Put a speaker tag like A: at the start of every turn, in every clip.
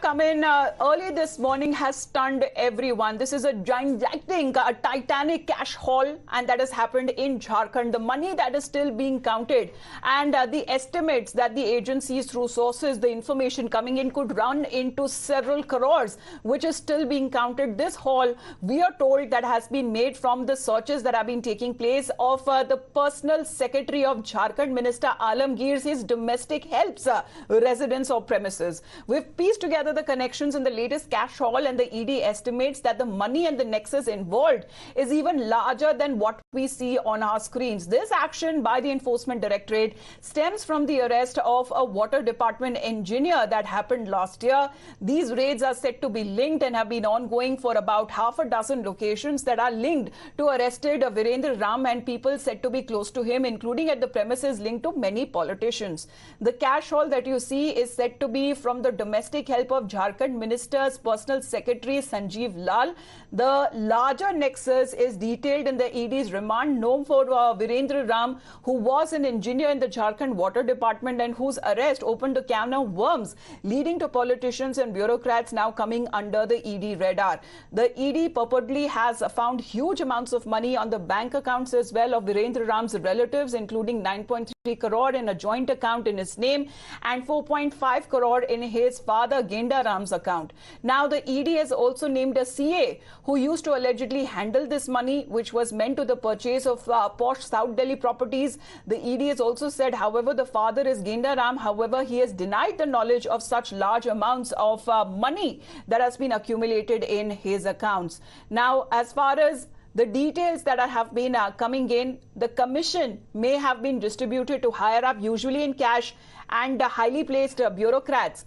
A: come in early this morning has stunned everyone. This is a gigantic, titanic cash haul, and that has happened in Jharkhand. The money that is still being counted, and the estimates that the agencies, through sources, the information coming in, could run into several crores, which is still being counted. This haul, we are told, that has been made from the searches that have been taking place of the personal secretary of Jharkhand, Minister Alamgir's, his domestic helps residence or premises. We've pieced together the connections in the latest cash haul, and the ED estimates that the money and the nexus involved is even larger than what we see on our screens. This action by the Enforcement Directorate stems from the arrest of a water department engineer that happened last year. These raids are said to be linked and have been ongoing for about half a dozen locations that are linked to arrested Virendra Ram and people said to be close to him, including at the premises linked to many politicians. The cash haul that you see is said to be from the domestic help of Jharkhand Minister's personal secretary Sanjeev Lal. The larger nexus is detailed in the ED's remand, known for Virendra Ram, who was an engineer in the Jharkhand Water Department and whose arrest opened a can of worms, leading to politicians and bureaucrats now coming under the ED radar. The ED purportedly has found huge amounts of money on the bank accounts as well of Virendra Ram's relatives, including 9.3 crore in a joint account in his name and 4.5 crore in his father Genda Ram's account. Now the ED has also named a CA who used to allegedly handle this money, which was meant to the purchase of posh South Delhi properties. The ED has also said, however, the father is Genda Ram. However, he has denied the knowledge of such large amounts of money that has been accumulated in his accounts. Now, as far as the details that have been coming in, the commission may have been distributed to higher up, usually in cash, and highly placed bureaucrats.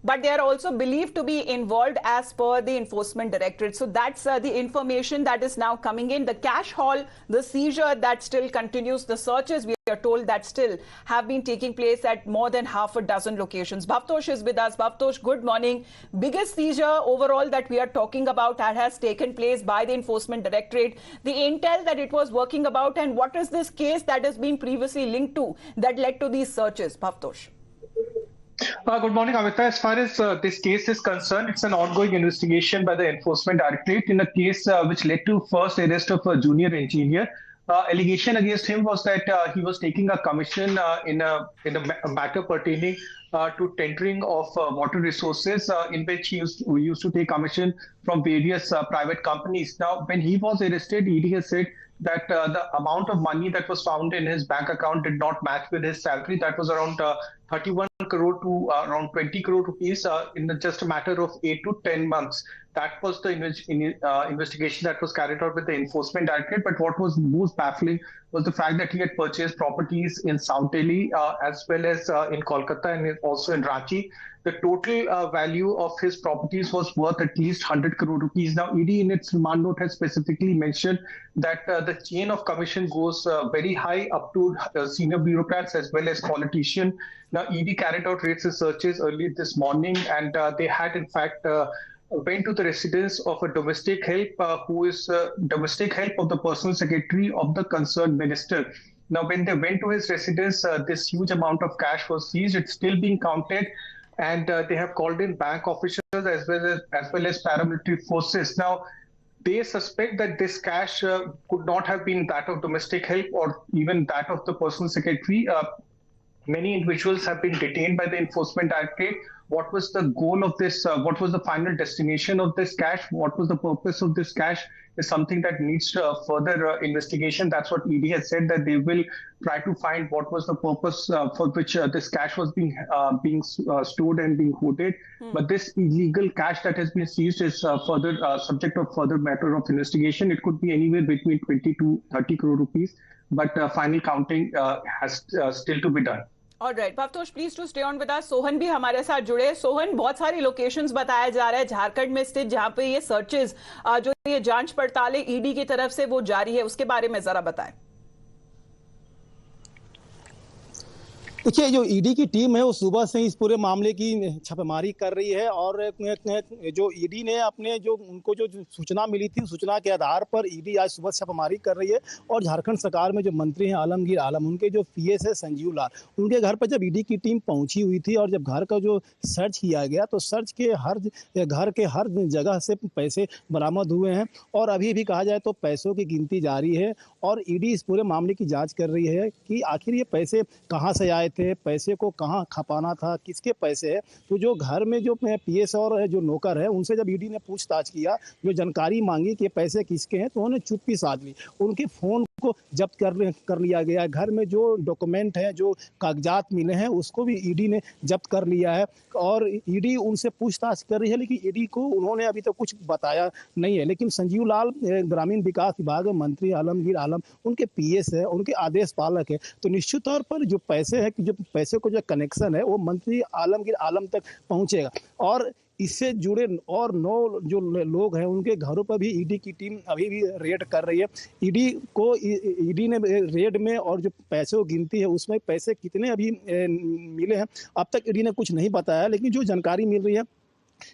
A: But they are also believed to be involved as per the Enforcement Directorate. So that's the information that is now coming in. The cash haul, the seizure that still continues, the searches, we are told, that still have been taking place at more than half a dozen locations. Bhavtosh is with us. Bhavtosh, good morning. Biggest seizure overall that we are talking about that has taken place by the Enforcement Directorate, the intel that it was working about, and what is this case that has been previously linked to that led to these searches? Bhavtosh.
B: Good morning, Amita. As far as this case is concerned, it's an ongoing investigation by the Enforcement Directorate in a case which led to first arrest of a junior engineer. Allegation against him was that he was taking a commission in a matter pertaining to tendering of water resources, in which he used to take commission from various private companies. Now, when he was arrested, ED has said that the amount of money that was found in his bank account did not match with his salary. That was around 31 crore to around 20 crore rupees in just a matter of 8 to 10 months. That was the investigation that was carried out with the Enforcement Directorate. But what was most baffling was the fact that he had purchased properties in South Delhi as well as in Kolkata and also in Ranchi. The total value of his properties was worth at least 100 crore rupees. Now, ED in its remand note has specifically mentioned that the chain of commission goes very high up to senior bureaucrats as well as politicians. Now, ED carried out raids and searches early this morning, and they had, in fact, went to the residence of a domestic help who is domestic help of the personal secretary of the concerned minister. Now, when they went to his residence, this huge amount of cash was seized. It's still being counted. And they have called in bank officials as well as paramilitary forces. Now, they suspect that this cash could not have been that of domestic help or even that of the personal secretary. Many individuals have been detained by the Enforcement Directorate. What was the goal of this? What was the final destination of this cash? What was the purpose of this cash? Is something that needs further investigation. That's what ED has said, that they will try to find what was the purpose for which this cash was being stored and being hoarded. But this illegal cash that has been seized is further subject of further matter of investigation. It could be anywhere between 20 to 30 crore rupees, but final counting has still to be done.
A: Alright Bhavtosh, please to stay on with us. Sohan भी हमारे साथ जुड़े। सोहन, बहुत सारी locations बताया जा रहा है झारखंड में स्थित जहां पे ये सर्चेज, जो ये जांच पड़ताल ईडी की तरफ से वो जारी है, उसके बारे में जरा बताएं।
C: देखिए, जो ईडी की टीम है वो सुबह से इस पूरे मामले की छापेमारी कर रही है और जो ईडी ने अपने जो उनको जो सूचना मिली थी, सूचना के आधार पर ईडी आज सुबह छापेमारी कर रही है। और झारखंड सरकार में जो मंत्री हैं आलमगीर आलम, उनके जो पीएस है संजीव लाल, उनके घर पर जब ईडी की टीम पहुंची हुई थी और जब घर का जो सर्च किया गया तो सर्च के घर के हर जगह से पैसे बरामद हुए हैं। और अभी भी कहा जाए तो पैसों की गिनती जारी है और ईडी इस पूरे मामले की जाँच कर रही है कि आखिर ये पैसे कहाँ से आए थे, पैसे को कहाँ खपाना था, किसके पैसे है। तो जो घर में जो पीएस और जो नौकर है उनसे जब ईडी ने पूछताछ किया, जो जानकारी मांगी कि पैसे किसके हैं, तो उन्होंने चुप्पी साध ली। उनके फोन को जब्त कर लिया गया। घर में जो डॉक्यूमेंट है, जो कागजात मिले हैं, उसको भी ईडी ने जब्त कर लिया है और ईडी उनसे पूछताछ कर रही है, लेकिन ईडी को उन्होंने अभी तक कुछ बताया नहीं है। लेकिन संजीव लाल ग्रामीण विकास विभाग मंत्री आलमगीर आलम उनके पीएस है, उनके आदेश पालक है, तो निश्चित तौर पर जो पैसे है, जो पैसे को जो कनेक्शन है वो मंत्री आलमगीर आलम तक पहुंचेगा। और इससे जुड़े और 9 जो लोग हैं उनके घरों पर भी ईडी की टीम अभी भी रेड कर रही है। ईडी ने रेड में और जो पैसों की गिनती है उसमें पैसे कितने अभी मिले हैं अब तक ईडी ने कुछ नहीं बताया, लेकिन जो जानकारी मिल रही है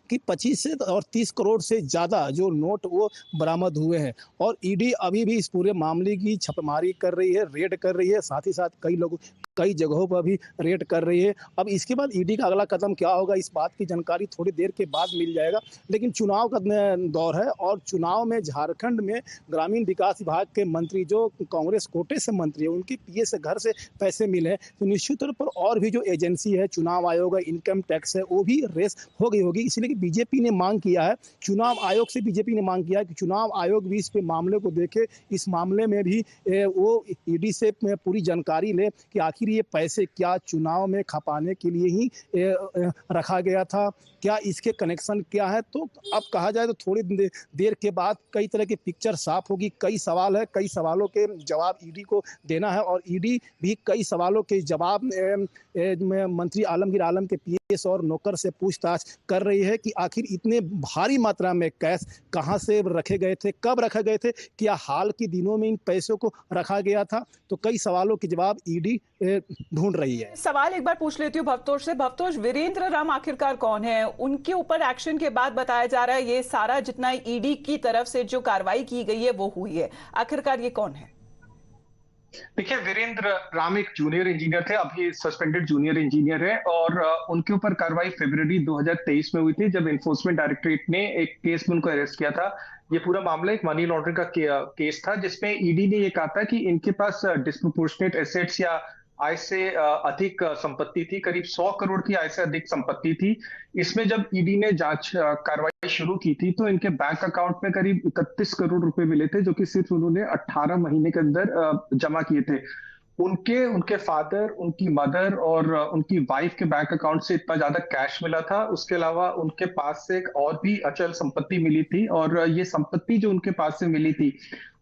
C: कि 25 से और 30 करोड़ से ज़्यादा जो नोट वो बरामद हुए हैं। और ईडी अभी भी इस पूरे मामले की छापेमारी कर रही है, रेड कर रही है, साथ ही साथ कई जगहों पर भी रेड कर रही है। अब इसके बाद ईडी का अगला कदम क्या होगा, इस बात की जानकारी थोड़ी देर के बाद मिल जाएगा। लेकिन चुनाव का दौर है और चुनाव में झारखंड में ग्रामीण विकास विभाग के मंत्री जो कांग्रेस कोटे से मंत्री है, उनके पीएस घर से पैसे मिले हैं, तो निश्चित तौर पर और भी जो एजेंसी है, चुनाव आयोग है, इनकम टैक्स है, वो भी रेस हो गई होगी। इसलिए बीजेपी ने मांग किया है, चुनाव आयोग से बीजेपी ने मांग किया है कि चुनाव आयोग भी इस पे मामले को देखे, इस मामले में भी वो ईडी से पूरी जानकारी ले कि आखिर ये पैसे क्या चुनाव में खपाने के लिए ही रखा गया था, क्या इसके कनेक्शन क्या है। तो अब कहा जाए तो थोड़ी देर के बाद कई तरह की पिक्चर साफ होगी। कई सवाल है, कई सवालों के जवाब ईडी को देना है और ईडी भी कई सवालों के जवाब मंत्री आलमगीर आलम के पीएस और नौकर से पूछताछ कर रही है कि आखिर इतने भारी मात्रा में कैश कहां से रखे गए थे, कब रखे गए थे, क्या हाल के दिनों में इन पैसों को रखा गया था। तो कई सवालों के जवाब ईडी ढूंढ रही है।
A: सवाल एक बार पूछ लेती हूँ भवतोष से। भवतोष, वीरेंद्र राम आखिरकार कौन है? उनके ऊपर एक्शन के बाद बताया जा रहा है ये सारा जितना ईडी की तरफ से जो कार्रवाई की गई है वो हुई है, आखिरकार ये कौन है?
B: देखिए, वीरेंद्र राम एक जूनियर इंजीनियर थे, अभी सस्पेंडेड जूनियर इंजीनियर है और उनके ऊपर कार्रवाई फरवरी 2023 में हुई थी जब एनफोर्समेंट डायरेक्टरेट ने एक केस में उनको अरेस्ट किया था। ये पूरा मामला एक मनी लॉन्ड्रिंग का केस था जिसमें ईडी ने ये कहा था कि इनके पास डिस्प्रोपोर्शनेट एसेट्स या आय से अधिक संपत्ति थी, करीब 100 करोड़ की आय से अधिक संपत्ति थी। इसमें जब ईडी ने जांच कार्रवाई शुरू की थी तो इनके बैंक अकाउंट में करीब 31 करोड़ रुपए मिले थे जो कि सिर्फ उन्होंने 18 महीने के अंदर जमा किए थे। उनके फादर, उनकी मदर और उनकी वाइफ के बैंक अकाउंट से इतना ज्यादा कैश मिला था। उसके अलावा उनके पास से एक और भी अचल संपत्ति मिली थी और ये संपत्ति जो उनके पास से मिली थी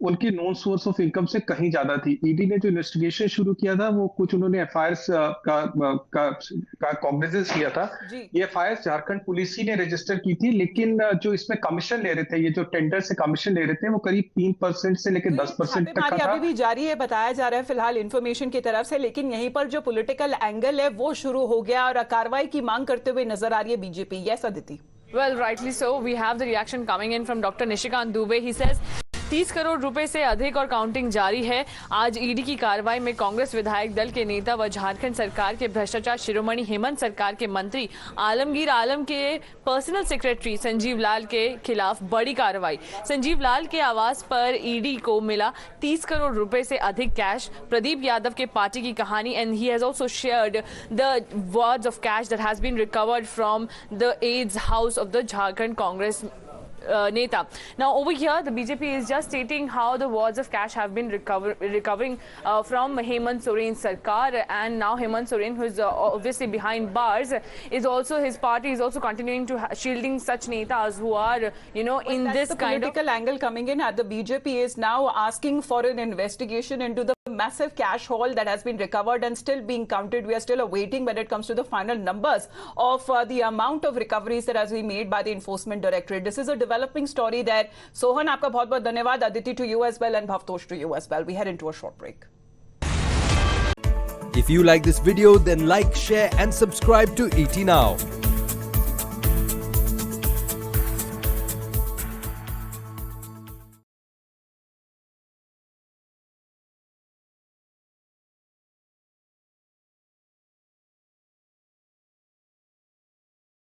B: उनकी नॉन सोर्स ऑफ इनकम से कहीं ज्यादा थी। ईडी ने जो इन्वेस्टिगेशन शुरू किया था वो कुछ उन्होंने एफआईआर्स का कॉग्निजेंस लिया था। ये एफआईआर्स झारखंड पुलिस ही ने रजिस्टर की थी, लेकिन जो इसमें कमीशन ले रहे थे, ये जो टेंडर से कमीशन ले रहे थे, वो करीब 3% से लेकर 10% तक का था।
A: अभी भी जारी है, बताया जा रहा है फिलहाल इन्फॉर्मेशन की तरफ से, लेकिन यहीं पर जो पॉलिटिकल एंगल है वो शुरू हो गया और कार्रवाई की मांग करते हुए नजर आ रही है BJP. Yes Aditi.
D: Well, rightly so. We have the reaction coming in from Dr. Nishikant Dubey. He says 30 crore रुपए से अधिक और काउंटिंग जारी है। आज ईडी की कार्रवाई में कांग्रेस विधायक दल के नेता व झारखंड सरकार के भ्रष्टाचार शिरोमणि हेमंत सरकार के मंत्री आलमगीर आलम के पर्सनल सेक्रेटरी संजीव लाल के खिलाफ बड़ी कार्रवाई। संजीव लाल के आवास पर ईडी को मिला 30 करोड़ रुपए से अधिक कैश। प्रदीप यादव के पार्टी की कहानी and he has also shared the words of cash that has been recovered from the aides house of the Jharkhand Congress Neta. Now over here the BJP is just stating how the wads of cash have been recovering from Hemant Soren's Sarkar, and now Hemant Soren, who is obviously behind bars, is also, his party is also continuing to shielding such netas who are, you know, in this kind of
A: political angle coming in at the BJP is now asking for an investigation into the massive cash haul that has been recovered and still being counted. We are still awaiting when it comes to the final numbers of the amount of recoveries that has been made by the Enforcement Directorate. This is a developing story there. Sohan, आपका बहुत-बहुत धन्यवाद. Aditi to you as well and Bhavtosh to you as well. We head into a short break.
E: If you like this video, then like, share and subscribe to ET Now.